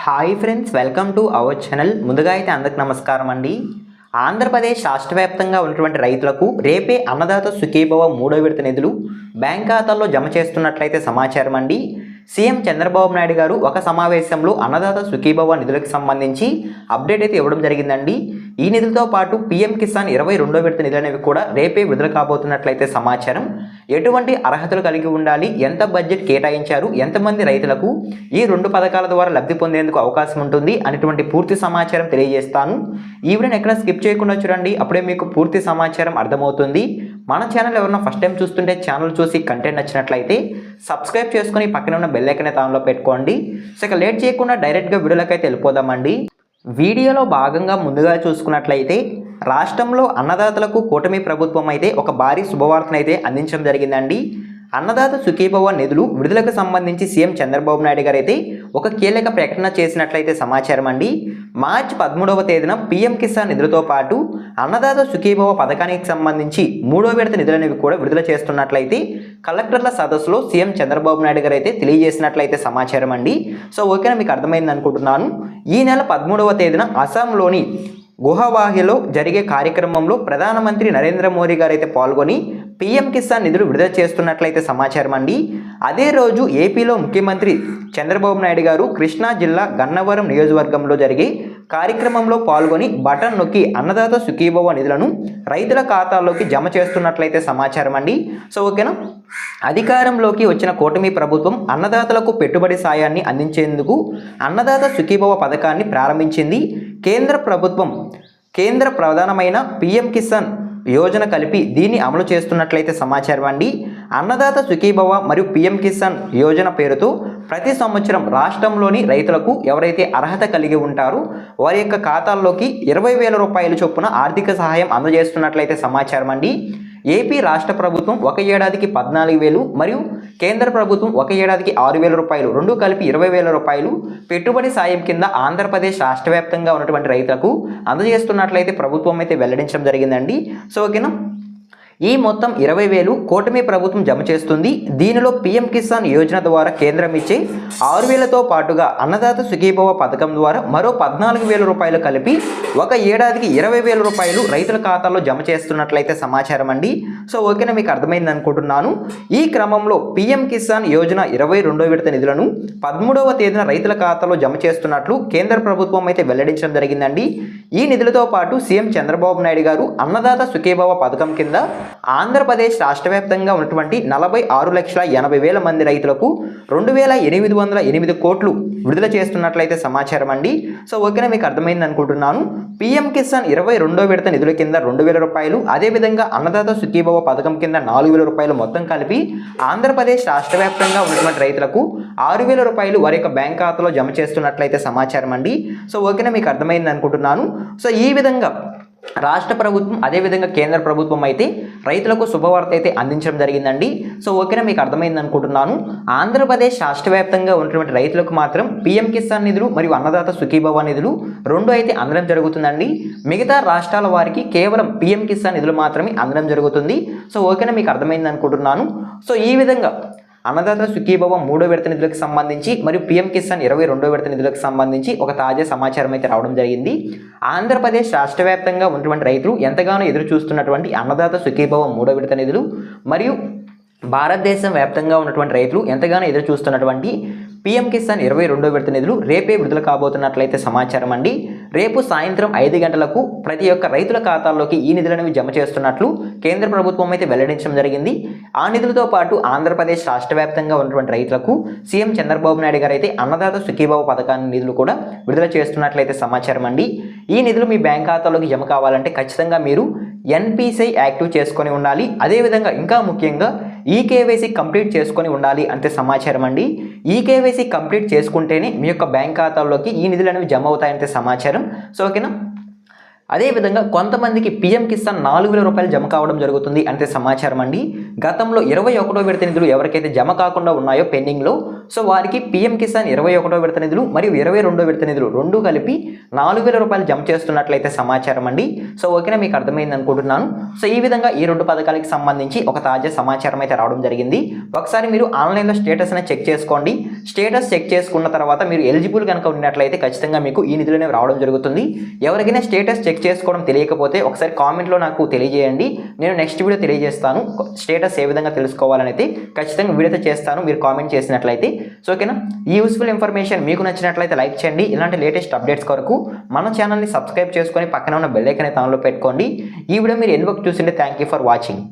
Hi friends, welcome to our channel. ముందుగా అయితే అందరికి నమస్కారం అండి. ఆంధ్రప్రదేశ్ రాష్ట్ర వ్యాప్తంగా ఉన్నటువంటి రైతులకు రేపే అన్నదాత సుఖీభవ మూడో విడత నిధులు బ్యాంక్ ఖాతాల్లో జమ చేస్తున్నట్లయితే సమాచారం అండి. సీఎం చంద్రబాబు నాయుడు గారు ఒక సమావేశంలో అన్నదాత సుఖీభవ నిధులకు సంబంధించి అప్డేట్ అయితే ఇవ్వడం జరిగిందండి. ఈ నిధులతో పాటు పీఎం కిసాన్ 22వ విడత నిధులు అనేవి కూడా రేపే విడుదల కాబోతున్నట్లయితే సమాచారం. ఎటువంటి అర్హతలు కలిగి ఉండాలి, ఎంత బడ్జెట్ కేటాయించారు, ఎంతమంది రైతులకు ఈ రెండు పథకాల ద్వారా లబ్ధి పొందేందుకు అవకాశం ఉంటుంది అనేటువంటి పూర్తి సమాచారం తెలియజేస్తాను. ఈ వీడియోని ఎక్కడ స్కిప్ చేయకుండా చూడండి, అప్పుడే మీకు పూర్తి సమాచారం అర్థమవుతుంది. మన ఛానల్ ఎవరైనా ఫస్ట్ టైం చూస్తుంటే ఛానల్ చూసి కంటెంట్ నచ్చినట్లయితే సబ్స్క్రైబ్ చేసుకుని పక్కన ఉన్న బెల్ ఐకాన్ అయితే ఆన్లో పెట్టుకోండి. సో ఇక లేట్ చేయకుండా డైరెక్ట్గా వీడియోలోకి అయితే వెళ్ళిపోదామండి. వీడియోలో భాగంగా ముందుగా చూసుకున్నట్లయితే రాష్ట్రంలో అన్నదాతలకు కూటమి ప్రభుత్వం అయితే ఒక భారీ శుభవార్తనైతే అందించడం జరిగిందండి. అన్నదాత సుఖీభవ నిధులు విడుదలకు సంబంధించి సీఎం చంద్రబాబు నాయుడు గారు అయితే ఒక కీలక ప్రకటన చేసినట్లయితే సమాచారం అండి. మార్చి 13వ తేదీన పీఎం కిసాన్ నిధులతో పాటు అన్నదాత సుఖీభవ పథకానికి సంబంధించి మూడో విడత నిధులనేవి కూడా విడుదల చేస్తున్నట్లయితే కలెక్టర్ల సదస్సులో సీఎం చంద్రబాబు నాయుడు గారు అయితే తెలియజేసినట్లయితే సమాచారం అండి. సో ఓకేనా, మీకు అర్థమైంది అనుకుంటున్నాను. ఈ నెల 13వ తేదీన అస్సాంలోని గుహవాహిలో జరిగే కార్యక్రమంలో ప్రధానమంత్రి నరేంద్ర మోదీ గారు అయితే పాల్గొని పీఎం కిసాన్ నిధులు విడుదల చేస్తున్నట్లయితే సమాచారం అండి. అదే రోజు ఏపీలో ముఖ్యమంత్రి చంద్రబాబు నాయుడు గారు కృష్ణా జిల్లా గన్నవరం నియోజకవర్గంలో జరిగే కార్యక్రమంలో పాల్గొని బటన్ నొక్కి అన్నదాత సుఖీభవ నిధులను రైతుల ఖాతాల్లోకి జమ చేస్తున్నట్లయితే సమాచారం అండి. సో ఓకేనా, అధికారంలోకి వచ్చిన కూటమి ప్రభుత్వం అన్నదాతలకు పెట్టుబడి సాయాన్ని అందించేందుకు అన్నదాత సుఖీభవ పథకాన్ని ప్రారంభించింది. కేంద్ర ప్రధానమైన పీఎం కిసాన్ యోజన కలిపి దీన్ని అమలు చేస్తున్నట్లయితే సమాచారం అండి. అన్నదాత సుఖీభవ మరియు పీఎం కిసాన్ యోజన పేరుతో ప్రతి సంవత్సరం రాష్ట్రంలోని రైతులకు ఎవరైతే అర్హత కలిగి ఉంటారో వారి యొక్క ఖాతాల్లోకి 20,000 రూపాయల చొప్పున ఆర్థిక సహాయం అందజేస్తున్నట్లయితే సమాచారం అండి. ఏపీ రాష్ట్ర ప్రభుత్వం ఒక ఏడాదికి 14,000 మరియు కేంద్ర ప్రభుత్వం ఒక ఏడాదికి 6,000 రూపాయలు, రెండు కలిపి 20,000 రూపాయలు పెట్టుబడి సాయం కింద ఆంధ్రప్రదేశ్ రాష్ట్ర వ్యాప్తంగా ఉన్నటువంటి రైతులకు అందజేస్తున్నట్లయితే ప్రభుత్వం అయితే వెల్లడించడం జరిగిందండి. సో ఓకేనా, ఈ మొత్తం 20,000 కూటమి ప్రభుత్వం జమ చేస్తుంది. దీనిలో పీఎం కిసాన్ యోజన ద్వారా కేంద్రం ఇచ్చే 6,000తో పాటుగా అన్నదాత సుఖీభవ పథకం ద్వారా మరో 14,000 రూపాయలు కలిపి ఒక ఏడాదికి 20,000 రూపాయలు రైతుల ఖాతాలో జమ చేస్తున్నట్లయితే సమాచారం అండి. సో ఓకేనా, మీకు అర్థమైంది అనుకుంటున్నాను. ఈ క్రమంలో పీఎం కిసాన్ యోజన 22వ విడత నిధులను 13వ తేదీన రైతుల ఖాతాలో జమ చేస్తున్నట్లు కేంద్ర ప్రభుత్వం అయితే వెల్లడించడం జరిగిందండి. ఈ నిధులతో పాటు సీఎం చంద్రబాబు నాయుడు గారు అన్నదాత సుఖీభవ పథకం కింద ఆంధ్రప్రదేశ్ రాష్ట్ర వ్యాప్తంగా ఉన్నటువంటి 46,80,000 మంది రైతులకు 2,808 కోట్లు విడుదల చేస్తున్నట్లయితే సమాచారం అండి. సో ఓకేనా, మీకు అర్థమైంది అనుకుంటున్నాను. పీఎం కిసాన్ 22వ విడత నిధుల కింద 2,000 రూపాయలు, అదేవిధంగా అన్నదాత సుఖీభవ పథకం కింద 4,000 రూపాయలు మొత్తం కలిపి ఆంధ్రప్రదేశ్ రాష్ట్ర వ్యాప్తంగా ఉన్నటువంటి రైతులకు 6,000 రూపాయలు వారి యొక్క బ్యాంక్ ఖాతాలో జమ చేస్తున్నట్లయితే సమాచారం అండి. సో ఓకేనా, మీకు అర్థమైంది అనుకుంటున్నాను. సో ఈ విధంగా రాష్ట్ర ప్రభుత్వం అదేవిధంగా కేంద్ర ప్రభుత్వం అయితే రైతులకు శుభవార్త అయితే అందించడం జరిగిందండి. సో ఓకేనా, మీకు అర్థమైంది అనుకుంటున్నాను. ఆంధ్రప్రదేశ్ రాష్ట్ర వ్యాప్తంగా ఉన్నటువంటి రైతులకు మాత్రం పీఎం కిసాన్ నిధులు మరియు అన్నదాత సుఖీభవ నిధులు రెండు అయితే అందడం జరుగుతుందండి. మిగతా రాష్ట్రాల వారికి కేవలం పీఎం కిసాన్ నిధులు మాత్రమే అందడం జరుగుతుంది. సో ఓకేనా, మీకు అర్థమైంది అనుకుంటున్నాను. సో ఈ విధంగా అన్నదాత సుఖీభవ మూడో విడత నిధులకు సంబంధించి మరియు పీఎం కిసాన్ 22వ విడత నిధులకు సంబంధించి ఒక తాజా సమాచారం అయితే రావడం జరిగింది. ఆంధ్రప్రదేశ్ రాష్ట్ర వ్యాప్తంగా ఉన్నటువంటి రైతులు ఎంతగానో ఎదురు చూస్తున్నటువంటి అన్నదాత సుఖీభవ మూడో విడత నిధులు మరియు భారతదేశం వ్యాప్తంగా ఉన్నటువంటి రైతులు ఎంతగానో ఎదురు చూస్తున్నటువంటి పీఎం కిసాన్ 22వ విడత నిధులు రేపే విడుదల కాబోతున్నట్లయితే సమాచారం అండి. రేపు సాయంత్రం 5 గంటలకు ప్రతి ఒక్క రైతుల ఖాతాల్లోకి ఈ నిధులను జమ చేస్తున్నట్లు కేంద్ర ప్రభుత్వం అయితే వెల్లడించడం జరిగింది. ఆ నిధులతో పాటు ఆంధ్రప్రదేశ్ రాష్ట్ర వ్యాప్తంగా ఉన్నటువంటి రైతులకు సీఎం చంద్రబాబు నాయుడు గారు అయితే అన్నదాత సుఖీభవ పథకాన్ని నిధులు కూడా విడుదల చేస్తున్నట్లయితే సమాచారం అండి. ఈ నిధులు మీ బ్యాంక్ ఖాతాలోకి జమ కావాలంటే ఖచ్చితంగా మీరు ఎన్పిసిఐ యాక్టివ్ చేసుకొని ఉండాలి. అదేవిధంగా ఇంకా ముఖ్యంగా ఈకేవైసీ కంప్లీట్ చేసుకొని ఉండాలి అంటే సమాచారం అండి. ఈకేవైసీ కంప్లీట్ చేసుకుంటేనే మీ యొక్క బ్యాంక్ ఖాతాల్లోకి ఈ నిధులు అనేవి జమ అవుతాయంటే సమాచారం. సో ఓకేనా, అదేవిధంగా కొంతమందికి పీఎం కిసాన్ 4,000 రూపాయలు జమ కావడం జరుగుతుంది అంటే సమాచారం అండి. గతంలో 21వ విడత నిధులు ఎవరికైతే జమ కాకుండా ఉన్నాయో పెండింగ్లో, సో వారికి పీఎం కిసాన్ 21వ విడత నిధులు మరియు 22వ విడత నిధులు రెండు కలిపి 4,000 రూపాయలు జమ చేస్తున్నట్లయితే సమాచారం అండి. సో ఓకేనా, మీకు అర్థమైంది అనుకుంటున్నాను. సో ఈ విధంగా ఈ రెండు పథకాలకి సంబంధించి ఒక తాజా సమాచారం అయితే రావడం జరిగింది. ఒకసారి మీరు ఆన్లైన్లో స్టేటస్ అనేది చెక్ చేసుకోండి. స్టేటస్ చెక్ చేసుకున్న తర్వాత మీరు ఎలిజిబుల్ కనుక ఉన్నట్లయితే ఖచ్చితంగా మీకు ఈ నిధులు అనేవి రావడం జరుగుతుంది. ఎవరికైనా స్టేటస్ చెక్ చేసుకోవడం తెలియకపోతే ఒకసారి కామెంట్లో నాకు తెలియజేయండి. నేను నెక్స్ట్ వీడియో తెలియజేస్తాను స్టేటస్ ఏ విధంగా తెలుసుకోవాలని అయితే ఖచ్చితంగా వీడియో చేస్తాను మీరు కామెంట్ చేసినట్లయితే. సో ఓకేనా, ఈ యూస్ఫుల్ ఇన్ఫర్మేషన్ మీకు నచ్చినట్లయితే లైక్ చేయండి. ఇలాంటి లేటెస్ట్ అప్డేట్స్ కొరకు మన ఛానల్ని సబ్స్క్రైబ్ చేసుకొని పక్కన ఉన్న బెల్ ఐకాన్ అయితే ఆన్లో పెట్టుకోండి. ఈ వీడియో మీరు ఎందుకు చూసింటే థ్యాంక్ యూ ఫర్ వాచింగ్.